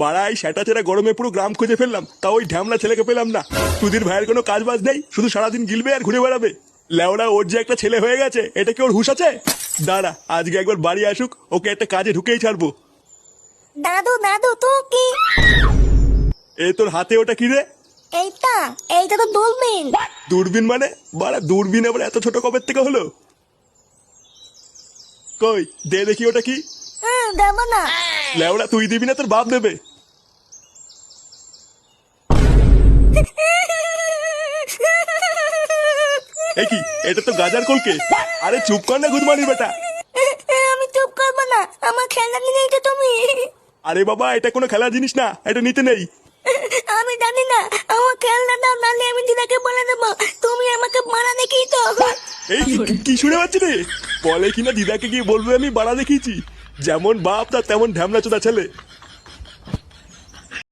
বাড়াই সেটা ছেড়া গরমে পুরো গ্রাম খুঁজে ফেললাম, তা ওই ঢ্যামলা ছেলেকে পেলাম না। সুধীর ভাইয়ের কোনো কাজ বাজ নেই, শুধু সারাদিন গিলবে আর ঘুরে বেড়াবে। লেওড়া ওর যে একটা ছেলে হয়ে গেছে, এটা কি ওর হুঁশ আছে? দাঁড়া, আজকে একবার বাড়ি আসুক, ওকে একটা কাজে ঢুকেই ছাড়বো। দাদু দাদু তো কি এ তোর হাতে ওটা কি রে? এইটা এইটা তো দূরবীন। দূরবীন মানে? বাড়া দূরবীন আবার এত ছোট কবের থেকে হলো? কই দে দেখি ওটা কি। দেবো না। লেওড়া তুই দিবি না, তোর বাপ দেবে। এ কি, এটা তো গাজার কলকে। আরে চুপ কর না গুদমানি বেটা। আমি চুপ করবো না, আমার খেলনা নিয়ে নিয়েছো তুমি। আরে বাবা, এটা কোনো খেলার জিনিস না, এটা নিতে নেই। আমি জানি না, আমার খেলনা দাও, নাহলে আমি দিদাকে বলে দেবো তুমি আমাকে মারা দেখিয়ে তো। এই কি শুনে পাচ্ছি রে? বলে কিনা দিদাকে গিয়ে বলবে আমি বাড়া দেখিয়েছি। যেমন বাপ তার তেমন ঢ্যামলা চোদা ছেলে।